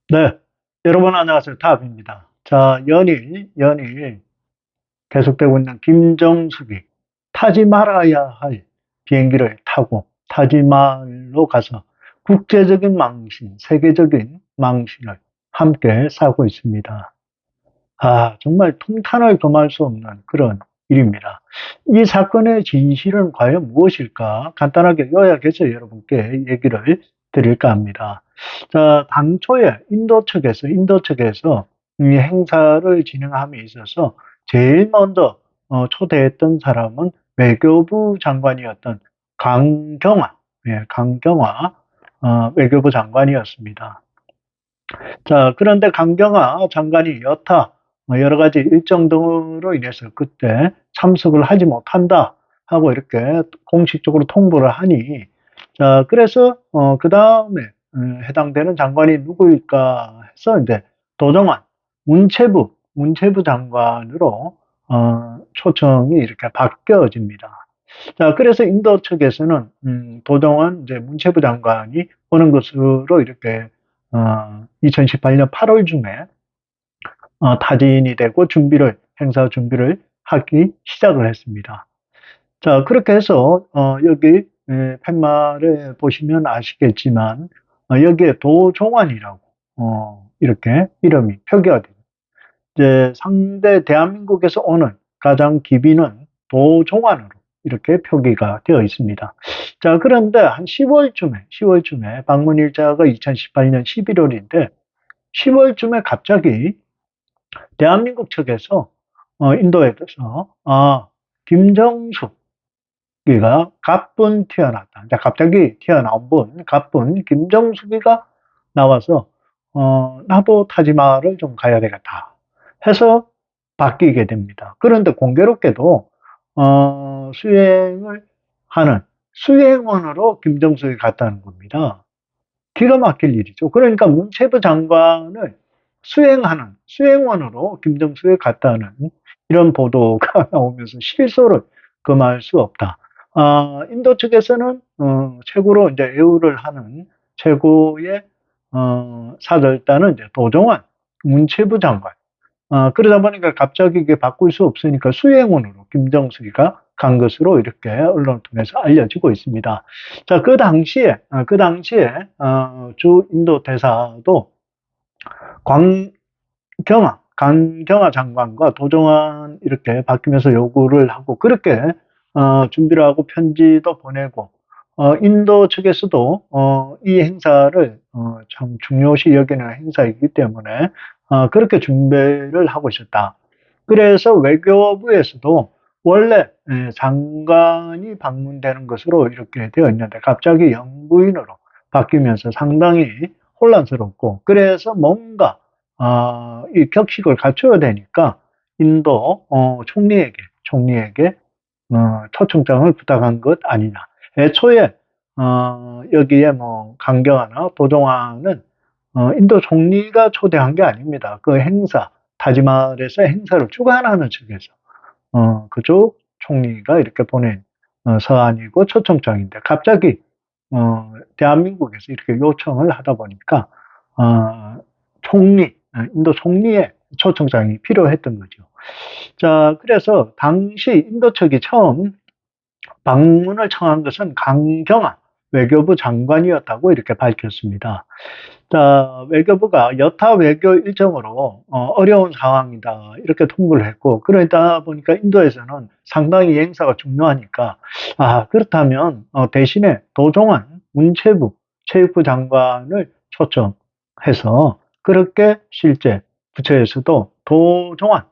네, 여러분 안녕하세요. 탑입니다. 자, 연일 계속되고 있는 김정숙이 타지 말아야 할 비행기를 타고 타지말로 가서 국제적인 망신, 세계적인 망신을 함께 사고 있습니다. 아, 정말 통탄을 금할 수 없는 그런 일입니다. 이 사건의 진실은 과연 무엇일까? 간단하게 요약해서 여러분께 얘기를 드릴까 합니다. 자, 당초에 인도 측에서 이 행사를 진행함에 있어서 제일 먼저 초대했던 사람은 외교부 장관이었던 강경화, 강경화 외교부 장관이었습니다. 자, 그런데 강경화 장관이 여타 여러 가지 일정 등으로 인해서 그때 참석을 하지 못한다 하고 이렇게 공식적으로 통보를 하니, 자, 그래서 그 다음에 해당되는 장관이 누구일까 해서 이제 도정환 문체부 장관으로 초청이 이렇게 바뀌어집니다. 자, 그래서 인도 측에서는 도정환 이제 문체부 장관이 오는 것으로 이렇게 2018년 8월쯤에 타진이 되고 행사 준비를 하기 시작을 했습니다. 자, 그렇게 해서 여기 팻말에 보시면 아시겠지만 여기에 도종환이라고 이렇게 이름이 표기가 됩니다. 이제 상대 대한민국에서 오는 가장 기비는 도종환으로 이렇게 표기가 되어 있습니다. 자, 그런데 한 10월쯤에 방문 일자가 2018년 11월인데 10월쯤에 갑자기 대한민국 측에서 인도에서 김정숙이가 가뿐 튀어났다. 이제 갑자기 튀어나온 분 가뿐 김정숙이가 나와서 나도 타지마를 좀 가야 되겠다 해서 바뀌게 됩니다. 그런데 공교롭게도 수행을 하는 수행원으로 김정숙이 갔다는 겁니다. 기가 막힐 일이죠. 그러니까 문체부 장관을 수행원으로 김정수에 갔다는 이런 보도가 나오면서 실소를 금할 수 없다. 인도 측에서는 최고로 이제 애우를 하는 최고의 사절단은 이제 도종환 문체부 장관. 그러다 보니까 갑자기 이게 바꿀 수 없으니까 수행원으로 김정숙이가 간 것으로 이렇게 언론을 통해서 알려지고 있습니다. 자, 주 인도 대사도 강경화 장관과 도정환 이렇게 바뀌면서 요구를 하고 그렇게 준비를 하고 편지도 보내고 인도 측에서도 이 행사를 참 중요시 여기는 행사이기 때문에 그렇게 준비를 하고 있었다. 그래서 외교부에서도 원래 장관이 방문되는 것으로 이렇게 되어 있는데 갑자기 영부인으로 바뀌면서 상당히 혼란스럽고 그래서 뭔가 이 격식을 갖춰야 되니까 인도 총리에게 초청장을 부탁한 것 아니냐. 애초에 여기에 뭐 강경화나 도종환은 인도 총리가 초대한 게 아닙니다. 그 행사 타지말에서 행사를 주관하는 측에서 그쪽 총리가 이렇게 보낸 서한이고 초청장인데 갑자기 대한민국에서 이렇게 요청을 하다 보니까 인도 총리의 초청장이 필요했던 거죠. 자, 그래서 당시 인도 측이 처음 방문을 청한 것은 강경화 외교부 장관이었다고 이렇게 밝혔습니다. 자, 외교부가 여타 외교 일정으로 어려운 상황이다 이렇게 통보를 했고 그러다 보니까 인도에서는 상당히 이 행사가 중요하니까 그렇다면 대신에 도종환 문체부 체육부 장관을 초청해서 그렇게 실제 부처에서도 도종환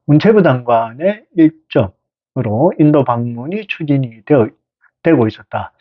문체부 장관의 일정으로 인도 방문이 추진이 되고 있었다.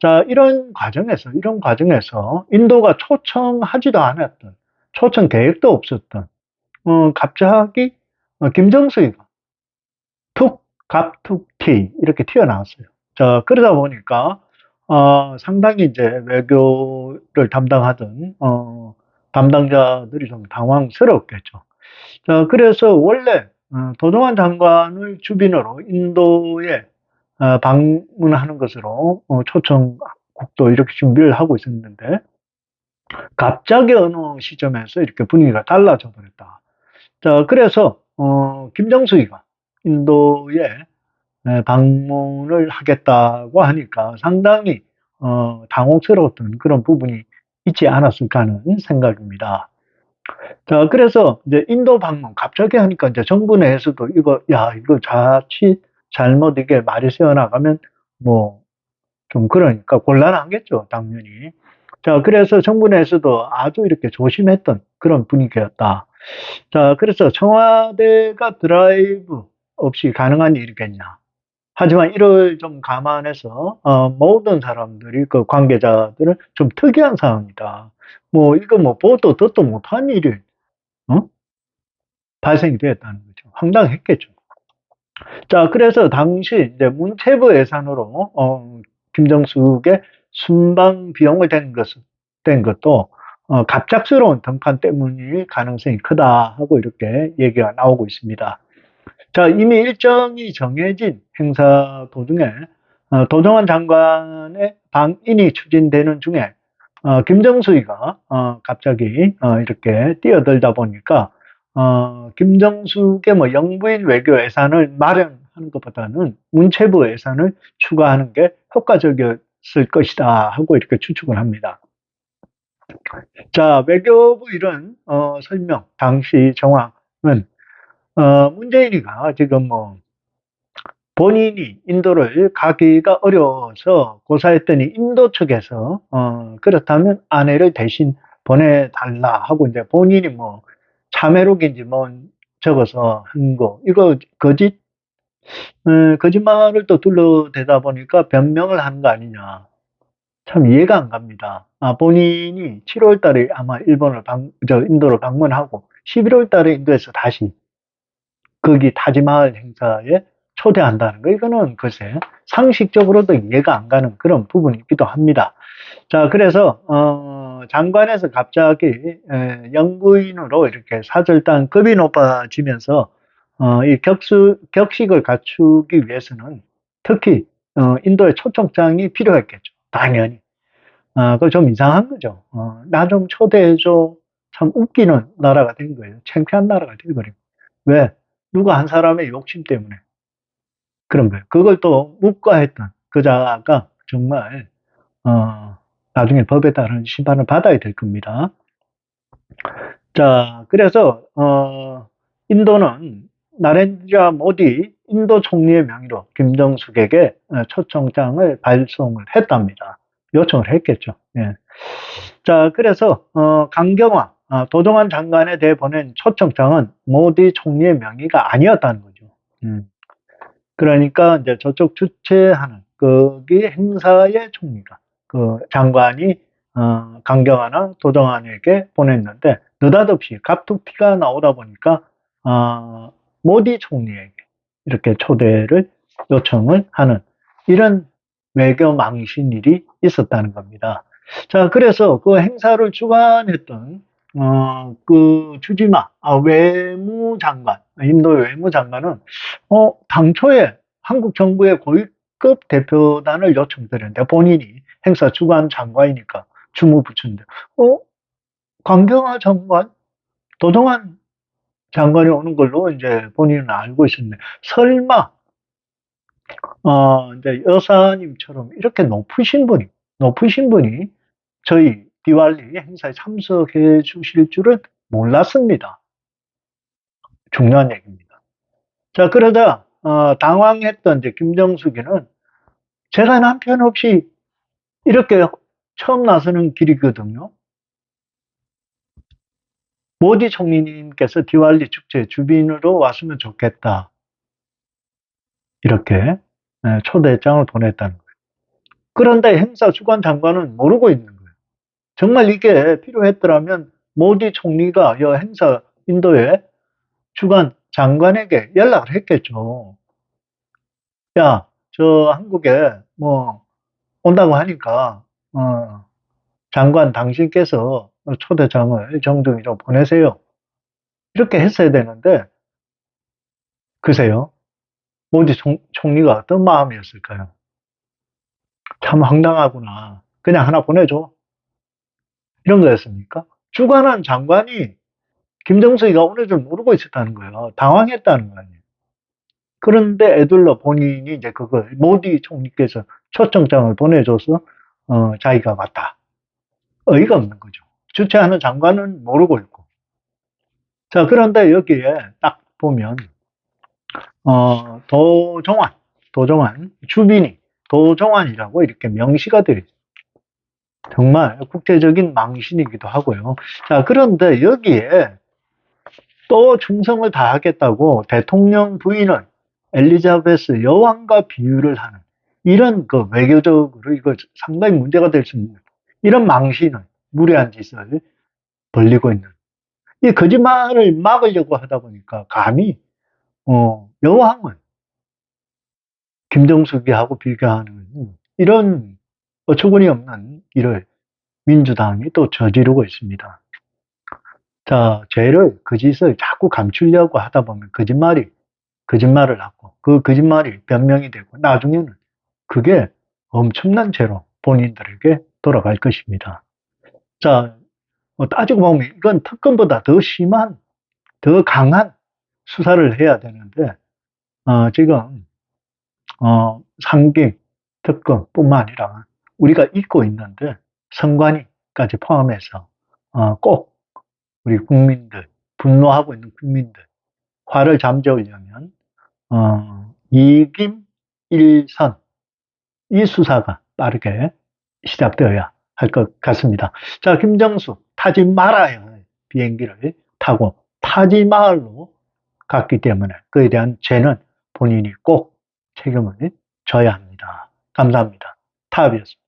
자, 이런 과정에서 인도가 초청하지도 않았던, 초청 계획도 없었던, 갑자기 김정숙이가 갑툭튀 이렇게 튀어나왔어요. 자, 그러다 보니까 상당히 이제 외교를 담당하던 담당자들이 좀 당황스럽겠죠. 자, 그래서 원래 도종환 장관을 주빈으로 인도에 방문하는 것으로 초청국도 이렇게 준비를 하고 있었는데 갑자기 어느 시점에서 이렇게 분위기가 달라져 버렸다. 자, 그래서 김정숙이가 인도에 방문을 하겠다고 하니까 상당히 당혹스러웠던 그런 부분이 있지 않았을까 하는 생각입니다. 자, 그래서 이제 인도 방문 갑자기 하니까 이제 정부 내에서도 이거, 야, 이거 자칫 잘못 이게 말이 새어나가면 뭐 좀 그러니까 곤란하겠죠, 당연히. 자, 그래서 정부 내에서도 아주 이렇게 조심했던 그런 분위기였다. 자, 그래서 청와대가 드라이브 없이 가능한 일이겠냐. 하지만 이를 좀 감안해서 모든 사람들이 그 관계자들은 좀 특이한 상황이다. 뭐 이거 뭐 보도 듣도 못한 일이 어? 발생이 되었다는 거죠. 황당했겠죠. 자, 그래서 당시 이제 문체부 예산으로 김정숙의 순방 비용을 댄 것도 갑작스러운 등판 때문일 가능성이 크다 하고 이렇게 얘기가 나오고 있습니다. 자, 이미 일정이 정해진 행사 도중에 도정환 장관의 방인이 추진되는 중에 김정숙이가 갑자기 이렇게 뛰어들다 보니까 김정숙의 뭐 영부인 외교 예산을 마련하는 것보다는 문체부 예산을 추가하는 게 효과적이었을 것이다 하고 이렇게 추측을 합니다. 자, 외교부 이런 설명 당시 정황은 문재인이가 지금 뭐 본인이 인도를 가기가 어려워서 고사했더니 인도 측에서 그렇다면 아내를 대신 보내달라 하고 이제 본인이 뭐 참회록인지 뭐 적어서 한 거 이거 거짓말을 또 둘러대다 보니까 변명을 하는 거 아니냐. 참 이해가 안 갑니다. 본인이 7월 달에 아마 인도를 방문하고 11월 달에 인도에서 다시 거기 타지마을 행사에 초대한다는 거, 이거는 글쎄, 상식적으로도 이해가 안 가는 그런 부분이기도 합니다. 자, 그래서, 장관에서 갑자기, 영부인으로 이렇게 사절단 급이 높아지면서, 이 격식을 갖추기 위해서는 특히, 인도의 초청장이 필요했겠죠. 당연히. 그거 좀 이상한 거죠. 나 좀 초대해줘. 참 웃기는 나라가 된 거예요. 창피한 나라가 돼버린 거예요. 왜? 누가 한 사람의 욕심 때문에 그런 거예요. 그걸 또 묵과했던 그자가 정말 나중에 법에 따른 심판을 받아야 될 겁니다. 자, 그래서 인도는 나렌드라 모디 인도 총리의 명의로 김정숙에게 초청장을 발송을 했답니다. 요청을 했겠죠. 예. 자, 그래서 강경화 도정환 장관에 대해 보낸 초청장은 모디 총리의 명의가 아니었다는 거죠. 그러니까 이제 저쪽 주최하는 거기 행사의 총리가 그 장관이 강경화나 도정환에게 보냈는데 느닷없이 갑툭튀가 나오다 보니까 모디 총리에게 이렇게 초대를 요청을 하는 이런 외교 망신 일이 있었다는 겁니다. 자, 그래서 그 행사를 주관했던 그 주지마 외무장관, 인도 외무장관은 당초에 한국 정부의 고위급 대표단을 요청드렸는데 본인이 행사 주관 장관이니까 주무부처인데 강경화 장관, 도동환 장관이 오는 걸로 이제 본인은 알고 있었네. 설마 이제 여사님처럼 이렇게 높으신 분이 저희 디왈리 행사에 참석해 주실 줄은 몰랐습니다. 중요한 얘기입니다. 자, 그러다 당황했던 이제 김정숙이는 제가 남편 없이 이렇게 처음 나서는 길이거든요. 모디 총리님께서 디왈리 축제 주빈으로 왔으면 좋겠다. 이렇게 초대장을 보냈다는 거예요. 그런데 행사 주관 장관은 모르고 있는 거예요. 정말 이게 필요했더라면 모디 총리가 이 행사 인도에 주관 장관에게 연락을 했겠죠. 야, 저 한국에 뭐 온다고 하니까 장관 당신께서 초대장을 정중히로 보내세요. 이렇게 했어야 되는데 글쎄요. 모디 총리가 어떤 마음이었을까요? 참 황당하구나. 그냥 하나 보내줘. 이런 거였습니까? 주관한 장관이 김정숙이가 오는 줄 모르고 있었다는 거예요. 당황했다는 거 아니에요. 그런데 애들러 본인이 이제 그걸 모디 총리께서 초청장을 보내줘서 자기가 왔다. 어이가 없는 거죠. 주최하는 장관은 모르고 있고. 자, 그런데 여기에 딱 보면 도종환 주빈이 도종환이라고 이렇게 명시가 되어 있어요. 정말 국제적인 망신이기도 하고요. 자, 그런데 여기에 또 충성을 다하겠다고 대통령 부인을 엘리자베스 여왕과 비유를 하는 이런 그 외교적으로 이거 상당히 문제가 될 수 있는 이런 망신을 무례한 짓을 벌리고 있는 이 거짓말을 막으려고 하다 보니까 감히 여왕을 김정숙이하고 비교하는 이런 어처구니 없는 일을 민주당이 또 저지르고 있습니다. 자, 그 짓을 자꾸 감추려고 하다 보면 거짓말을 하고 그 거짓말이 변명이 되고 나중에는 그게 엄청난 죄로 본인들에게 돌아갈 것입니다. 자, 따지고 보면 이건 특검보다 더 심한, 더 강한 수사를 해야 되는데 지금 상김 특검뿐만 아니라 우리가 잊고 있는데 선관위까지 포함해서 꼭 우리 국민들, 분노하고 있는 국민들 화를 잠재우려면 이김 일선 이 수사가 빠르게 시작되어야 할 것 같습니다. 자, 김정수 타지 말아야 할 비행기를 타고 타지마할로 갔기 때문에 그에 대한 죄는 본인이 꼭 책임을 져야 합니다. 감사합니다. 타업이었습니다.